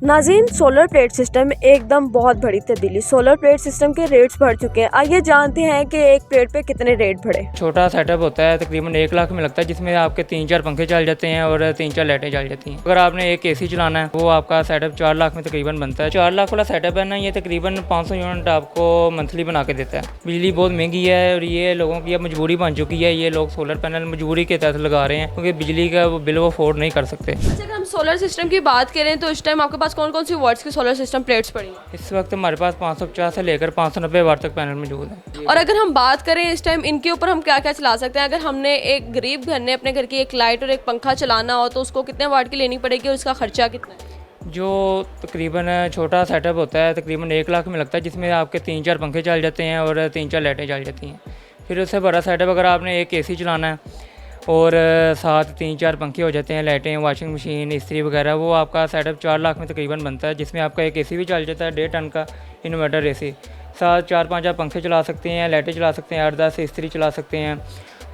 नाज़रीन, solar plate system एकदम बहुत बड़ी तब्दीली। सोलर प्लेट सिस्टम के रेट्स बढ़ चुके हैं। आइए जानते हैं कि एक प्लेट पे कितने रेट बढ़े। छोटा सेटअप होता है, तकरीबन 1 लाख में लगता है, जिसमें आपके 3-4 पंखे चल जाते हैं और 3-4 लाइटें चल जाती हैं। अगर आपने एक एसी चलाना है वो आपका सेटअप 4 लाख में तकरीबन बनता है। 4 लाख वाला सेटअप है ना, ये तकरीबन 500 यूनिट आपको मंथली बना के देता है। बिजली बहुत महंगी है और ये लोगों की अब मजबूरी बन चुकी है। ये लोग सोलर पैनल मजबूरी के तहत लगा रहे हैं क्योंकि बिजली का वो बिल वो अफोर्ड नहीं कर सकते। अच्छा, अगर हम सोलर सिस्टम की बात करें तो इस टाइम आपके पास कौन कौन सी वाट्स की सोलर सिस्टम प्लेट्स पड़ी हैं? इस वक्त हमारे पास 550 से लेकर 590 वाट तक पैनल मौजूद है। और अगर हम बात करें इस टाइम इनके ऊपर हम क्या क्या चला सकते हैं? अगर हमने एक गरीब घर ने अपने घर की एक लाइट और एक पंखा चलाना हो तो उसको कितने वाट की लेनी पड़ेगी और उसका खर्चा कितना है? जो तकरीबन छोटा सेटअप होता है तकरीबन 1 लाख में लगता है, जिसमें आपके 3-4 पंखे चल जाते हैं और 3-4 लाइटें चल जाती हैं। फिर उससे बड़ा सेटअप अगर आपने एक एसी चलाना है और साथ 3-4 पंखे हो जाते हैं, लाइटें, वॉशिंग मशीन, इस्त्री वगैरह, वो आपका सेटअप 4 लाख में तकरीबन बनता है, जिसमें आपका एक एसी भी चल जाता है 1.5 टन का इन्वर्टर एसी। साथ 4-5 आप पंखे चला सकते हैं, लाइटें चला सकते हैं, 8-10 इस्त्री चला सकते हैं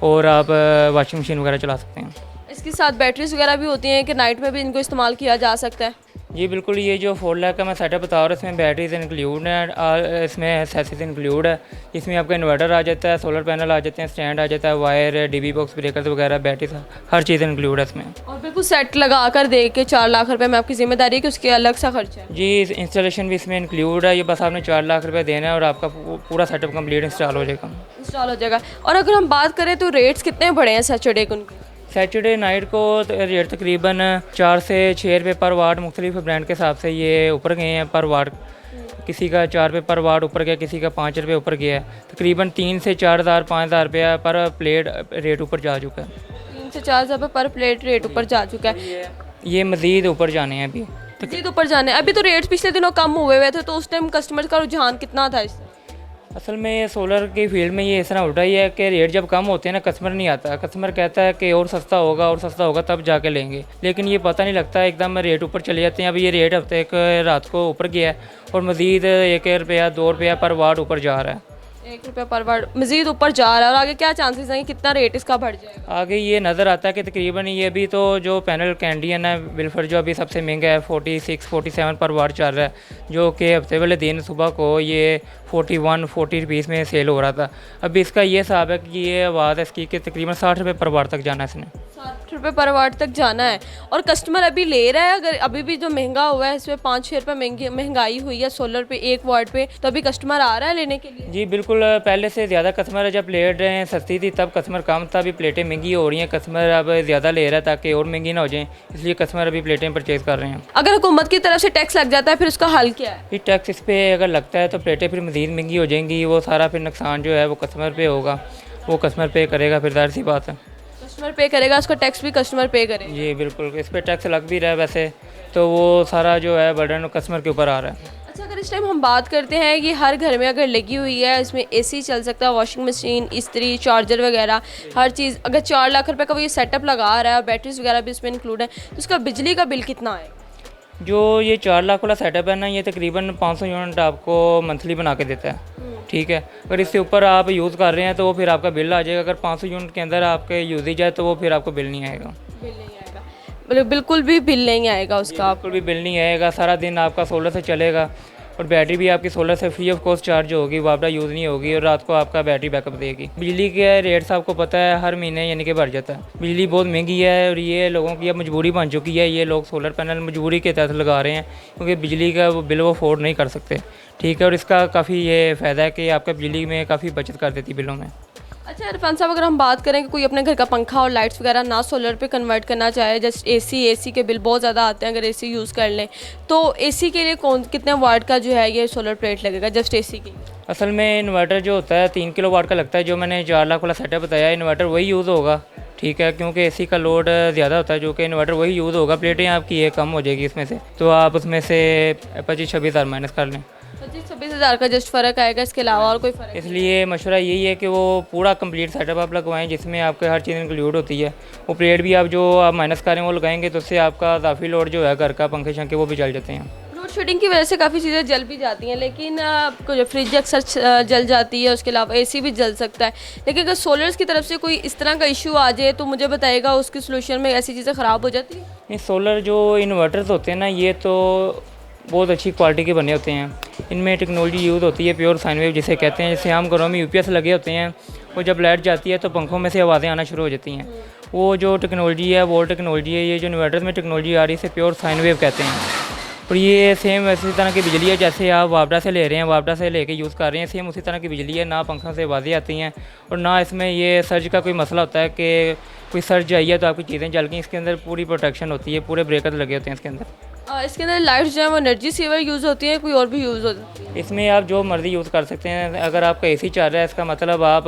और आप वॉशिंग मशीन वगैरह चला सकते हैं। इसके साथ बैटरीज वगैरह भी होती हैं कि नाइट में भी इनको इस्तेमाल किया जा सकता है? जी बिल्कुल, ये जो 4 लाख का मैं सेटअप बता रहा हूँ इसमें बैटरीज इंक्लूड है, इसमें सेसिस इंक्लूड है। इसमें आपका इन्वर्टर आ जाता है, सोलर पैनल आ जाते हैं, स्टैंड आ जाता है, वायर, डीबी बॉक्स, ब्रेकर्स वगैरह, बैटरीज, हर चीज़ इंक्लूड है इसमें। और बिल्कुल सेट लगा कर दे के 4 लाख रुपए में आपकी जिम्मेदारी है कि उसके अलग सा खर्चा है? जी, इंस्टॉलेशन भी इसमें इंक्लूड है। ये बस आपने 4 लाख रुपए देना है और आपका पूरा सेटअप कंप्लीट इंस्टॉल हो जाएगा। और अगर हम बात करें तो रेट्स कितने बढ़े हैं सैटरडे को उनके? सैटरडे नाइट को रेट तकरीबन 4 से 6 रुपये पर वाट मुख्तलिफ ब्रांड के हिसाब से ये ऊपर गए हैं पर वाट। किसी का 4 रुपये पर वाट ऊपर गया, किसी का 5 रुपये ऊपर गया है। तकरीबन 3 से 4,000 5,000 रुपया पर प्लेट रेट ऊपर जा चुका है। 3 से 4 रुपये पर प्लेट रेट ऊपर जा चुका है। ये मज़ीद ऊपर जाने हैं अभी। मज़ीद ऊपर जाने अभी तो रेट्स पिछले दिनों कम हुए हुए थे, तो उस टाइम कस्टमर का रुझान कितना था इससे? असल में ये सोलर की फील्ड में ये इस तरह उल्टा ही है कि रेट जब कम होते हैं ना, कस्टमर नहीं आता। कस्टमर कहता है कि और सस्ता होगा तब जाके लेंगे, लेकिन ये पता नहीं लगता, एकदम रेट ऊपर चले जाते हैं। अभी ये रेट हफ्ते रात को ऊपर गया है और मज़ीद 1 रुपया 2 रुपया पर वाट ऊपर जा रहा है। 1 रुपया पर वाट मज़ीद ऊपर जा रहा है। और आगे क्या चांसेस हैं कि कितना रेट इसका बढ़ जाएगा? आगे ये नज़र आता है कि तकरीबन ये अभी तो जो पैनल कैंडियन है विल्फर, जो अभी सबसे महंगा है, 46-47 पर वाट चल रहा है, जो कि हफ्ते वाले दिन सुबह को ये 41-40 रुपीज़ में सेल हो रहा था। अभी इसका ये हिसाब है कि ये आवाज़ है इसकी कि तकरीबन 60 रुपये पर वाट तक जाना है इसने। 60 रुपये पर वाट तक जाना है और कस्टमर अभी ले रहा है। अगर अभी भी जो महंगा हुआ है इसमें 5-6 रुपये महंगाई हुई है सोलर पे 1 वाट पे, तो अभी कस्टमर आ रहा है लेने के लिए? जी बिल्कुल, पहले से ज़्यादा कस्टमर है। जब प्लेट सस्ती थी तब कस्टमर कम था, अभी प्लेटें महंगी हो रही हैं, कस्टमर अब ज़्यादा ले रहा है ताकि और महंगी ना हो जाए, इसलिए कस्टमर अभी प्लेटें परचेज़ कर रहे हैं। अगर हुकूमत की तरफ से टैक्स लग जाता है फिर उसका हल क्या है? फिर टैक्स इस पर अगर लगता है तो प्लेटें फिर मज़ीद महंगी हो जाएंगी। वो सारा फिर नुकसान जो है वो कस्टमर पे होगा, वो कस्टमर पे करेगा, फिर ज़ाहिर सी बात है कस्टमर पे करेगा, उसका टैक्स भी कस्टमर पे करेगा। जी बिल्कुल, इस पर टैक्स लग भी रहा है वैसे, तो वो सारा जो है बर्डन कस्टमर के ऊपर आ रहा है। अच्छा, अगर इस टाइम हम बात करते हैं कि हर घर में अगर लगी हुई है, इसमें एसी चल सकता है, वॉशिंग मशीन, इस्त्री, चार्जर वगैरह हर चीज़, अगर 4 लाख रुपए का वो ये सेटअप लगा रहा है, बैटरीज वगैरह भी इसमें इंक्लूड है, तो उसका बिजली का बिल कितना है? जो ये 4 लाख वाला सेटअप है ना, ये तकरीबन 500 यूनिट आपको मंथली बना के देता है। ठीक है, अगर इससे ऊपर आप यूज़ कर रहे हैं तो वो फिर आपका बिल आ जाएगा। अगर 500 यूनिट के अंदर आपके यूजेज है तो वो फिर आपको बिल नहीं आएगा। बिल नहीं आएगा, बिल्कुल भी बिल नहीं आएगा उसका? बिल्कुल भी बिल नहीं आएगा। सारा दिन आपका सोलर से चलेगा और बैटरी भी आपकी सोलर से फ्री ऑफ कॉस्ट चार्ज होगी, वापडा यूज़ नहीं होगी और रात को आपका बैटरी बैकअप देगी। बिजली के रेट्स आपको पता है हर महीने यानी कि बढ़ जाता है। बिजली बहुत महंगी है और ये लोगों की अब मजबूरी बन चुकी है। ये लोग सोलर पैनल मजबूरी के तहत लगा रहे हैं क्योंकि बिजली का वो बिल वो अफोर्ड नहीं कर सकते। ठीक है, और इसका काफ़ी ये फ़ायदा है कि आपका बिजली में काफ़ी बचत कर देती बिलों में। अच्छा इरफान साहब, अगर हम बात करें कि कोई अपने घर का पंखा और लाइट्स वगैरह ना सोलर पे कन्वर्ट करना चाहे, जैसे एसी के बिल बहुत ज़्यादा आते हैं अगर एसी यूज़ कर लें, तो एसी के लिए कितने वाट का जो है ये सोलर प्लेट लगेगा जस्ट एसी की? असल में इन्वर्टर जो होता है 3 किलो वाट का लगता है। जो मैंने 4 लाख वाला सेटअप बताया, इन्वर्टर वही यूज़ होगा। ठीक है, क्योंकि एसी का लोड ज़्यादा होता है, जो कि इन्वर्टर वही यूज़ होगा। प्लेटें आपकी ये कम हो जाएगी इसमें से, तो आप उसमें से 25-26 हज़ार माइनस कर लें। 25-26 हज़ार का जस्ट फ़र्क आएगा, इसके अलावा और कोई फ़र्क? इसलिए मशवरा यही है कि वो पूरा कंप्लीट सेटअप आप लगवाएं जिसमें आपके हर चीज़ इंक्लूड होती है। वो प्लेट भी आप जो आप माइनस करें वो लगाएंगे तो उससे आपका इजाफी लोड जो है घर का, पंखे शंखे, वो भी चल जाते हैं। लोड शेडिंग की वजह से काफ़ी चीज़ें जल भी जाती हैं, लेकिन जो फ्रिज अक्सर जल जाती है, उसके अलावा एसी भी जल सकता है। लेकिन अगर सोलर्स की तरफ से कोई इस तरह का इशू आ जाए तो मुझे बताइएगा उसकी सोल्यूशन में ऐसी चीज़ें ख़राब हो जाती हैं? ये सोलर जो इन्वर्टर्स होते हैं ना, ये तो बहुत अच्छी क्वालिटी के बने होते हैं। इनमें टेक्नोलॉजी यूज़ होती है प्योर साइन वेव जिसे कहते हैं। जैसे हम घरों में यूपीएस लगे होते हैं, वो जब लाइट जाती है तो पंखों में से आवाज़ें आना शुरू हो जाती हैं। वो जो टेक्नोलॉजी है वो टेक्नोलॉजी है, ये जो इन्वर्टर में टेक्नोलॉजी आ रही है इसे प्योर साइन वेव कहते हैं। और ये सेम वैसी तरह की बिजली है जैसे आप वापडा से ले रहे हैं, वापडा से लेके यूज़ कर रहे हैं, सेम उसी तरह की बिजली है। ना पंखों से आवाज़ें आती हैं और ना इसमें ये सर्ज का कोई मसला होता है कि कोई सर्ज आई है तो आपकी चीज़ें जल गई। इसके अंदर पूरी प्रोटेक्शन होती है, पूरे ब्रेकर लगे होते हैं इसके अंदर। इसके अंदर लाइट्स जो है वो एनर्जी सेवर यूज़ होती है, कोई और भी यूज़ होती है? इसमें आप जो मर्ज़ी यूज़ कर सकते हैं। अगर आपका एसी चल रहा है इसका मतलब आप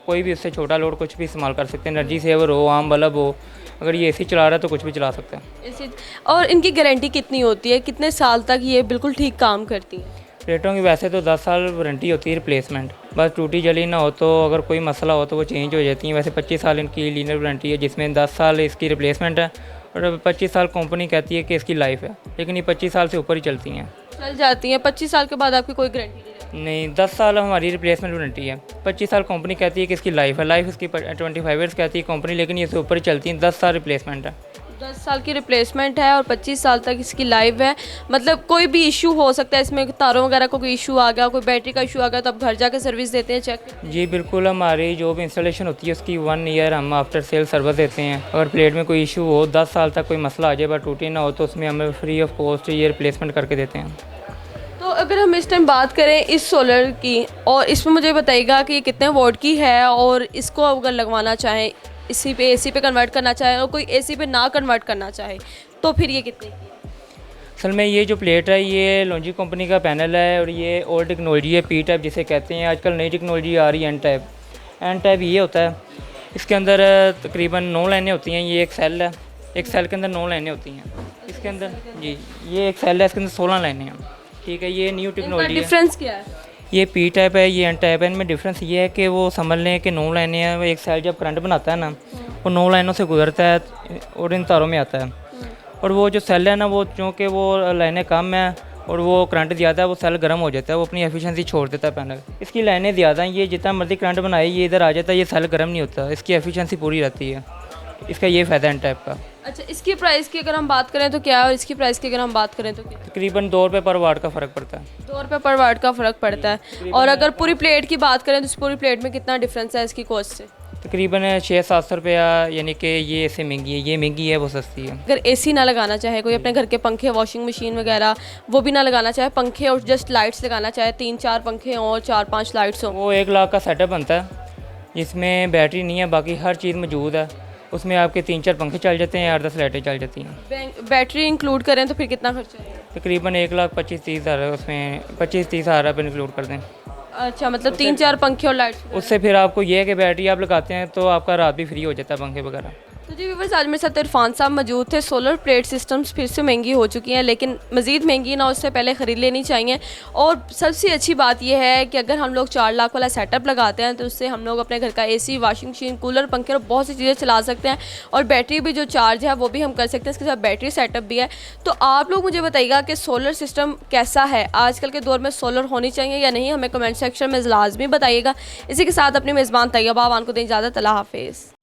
कोई भी उससे छोटा लोड कुछ भी इस्तेमाल कर सकते हैं। एनर्जी सेवर हो, आम बल्ब हो, अगर ये एसी चला रहा है तो कुछ भी चला सकते हैं। इसी और इनकी गारंटी कितनी होती है, कितने साल तक ये बिल्कुल ठीक काम करती है? प्लेटों की वैसे तो 10 साल वारंटी होती है रिप्लेसमेंट, बस टूटी जली ना हो तो अगर कोई मसला हो तो वो चेंज हो जाती हैं। वैसे 25 साल इनकी लीनियर वारंटी है जिसमें 10 साल इसकी रिप्लेसमेंट है और 25 साल कंपनी कहती है कि इसकी लाइफ है, लेकिन ये 25 साल से ऊपर ही चलती हैं, चल जाती हैं। 25 साल के बाद आपकी कोई गारंटी नहीं। 10 साल हमारी रिप्लेसमेंट वारंटी है, 25 साल कंपनी कहती है कि इसकी लाइफ है। लाइफ इसकी 25 ईयर्स कहती है कंपनी, लेकिन ये इससे ऊपर ही चलती हैं। 10 साल रिप्लेसमेंट है। 10 साल की रिप्लेसमेंट है और 25 साल तक इसकी लाइफ है। मतलब कोई भी इशू हो सकता है इसमें, तारों वगैरह को कोई इशू आ गया, कोई बैटरी का इशू आ गया तो आप घर जाकर सर्विस देते हैं, चेक? जी बिल्कुल, हमारी जो भी इंस्टॉलेशन होती है उसकी 1 ईयर हम आफ्टर सेल सर्विस देते हैं। अगर प्लेट में कोई इशू हो, 10 साल तक कोई मसला आ जाए बट टूटी ना हो तो उसमें हमें फ्री ऑफ कॉस्ट ये रिप्लेसमेंट करके देते हैं। तो अगर हम इस टाइम बात करें इस सोलर की, और इसमें मुझे बताइएगा कि ये कितने वोट की है और इसको अगर लगवाना चाहें, इसी पे एसी पे कन्वर्ट करना चाहे और कोई एसी पे ना कन्वर्ट करना चाहे तो फिर ये कितने की है? असल में ये जो प्लेट है ये लॉन्जी कंपनी का पैनल है और ये ओल्ड टेक्नोलॉजी है, पी टाइप जिसे कहते हैं। आजकल नई टेक्नोलॉजी आ रही है एन टाइप। एन टाइप ये होता है, इसके अंदर तकरीबन 9 लाइनें होती हैं। ये एक सेल है, एक सेल के अंदर 9 लाइनें होती हैं इसके अंदर। जी ये एक सेल है, इसके अंदर 16 लाइनें हैं। ठीक है, ये न्यू टेक्नोलॉजी है। डिफरेंस क्या है? ये पी टाइप है, ये एन टाइप है। इनमें डिफरेंस ये है कि वो समझ लें कि 9 लाइनें हैं। एक सेल जब करंट बनाता है ना वो 9 लाइनों से गुजरता है और इन तारों में आता है। और वो जो सेल है ना वो चूँकि वो लाइनें कम हैं और वो करंट ज़्यादा है, वो सेल गर्म हो जाता है, वो अपनी एफिशिएंसी छोड़ देता है पैनल। इसकी लाइनें ज़्यादा हैं, ये जितना मर्जी करंट बनाए ये इधर आ जाता है, ये सेल गर्म नहीं होता, इसकी एफिशिएंसी पूरी रहती है। इसका ये फ़ायदा एन टाइप का। अच्छा, इसकी प्राइस की अगर हम बात करें तो क्या है और इसकी प्राइस की अगर हम बात करें तो क्या? तकरीबन 2 रुपये पर वाट का फ़र्क पड़ता है। 2 रुपये पर वाट का फ़र्क पड़ता है। और अगर पूरी प्लेट की बात करें तो इस पूरी प्लेट में कितना डिफरेंस है इसकी कॉस्ट से? तकरीबन 600-700 रुपया, यानी कि ये इससे महंगी है, ये महंगी है, वो सस्ती है। अगर एसी ना लगाना चाहे कोई, अपने घर के पंखे, वॉशिंग मशीन वगैरह वो भी ना लगाना चाहे, पंखे और जस्ट लाइट्स लगाना चाहे, 3-4 पंखे और 4-5 लाइट्स हों, वो 1 लाख का सेटअप बनता है जिसमें बैटरी नहीं है, बाकी हर चीज़ मौजूद है। उसमें आपके 3-4 पंखे चल जाते हैं, 8-10 लाइटें चल जाती हैं। बैटरी इंक्लूड करें तो फिर कितना खर्चा है? तकरीबन 1,25,30 हज़ार है, उसमें 25-30 हज़ार आप इंक्लूड कर दें। अच्छा, मतलब 3-4 पंखे और लाइट्स। उससे फिर आपको ये है कि बैटरी आप लगाते हैं तो आपका रात भी फ्री हो जाता है पंखे वगैरह। तो जी व्यूअर्स, आज मेरे साथ इरफान साहब मौजूद थे। सोलर प्लेट सिस्टम्स फिर से महंगी हो चुकी हैं, लेकिन मज़ीद महंगी ना उससे पहले ख़रीद लेनी चाहिए। और सबसे अच्छी बात यह है कि अगर हम लोग 4 लाख वाला सेटअप लगाते हैं तो उससे हम लोग अपने घर का एसी, वॉशिंग मशीन, कूलर, पंखे और बहुत सी चीज़ें चला सकते हैं। और बैटरी भी जो चार्ज है वो भी हम कर सकते हैं, इसके साथ बैटरी सेटअप भी है। तो आप लोग मुझे बताइएगा कि सोलर सिस्टम कैसा है, आजकल के दौर में सोलर होनी चाहिए या नहीं, हमें कमेंट सेक्शन में लाजमी बताइएगा। इसी के साथ अपनी मेज़बान तैयबा को दें इजाज़त। अल्लाह हाफिज़।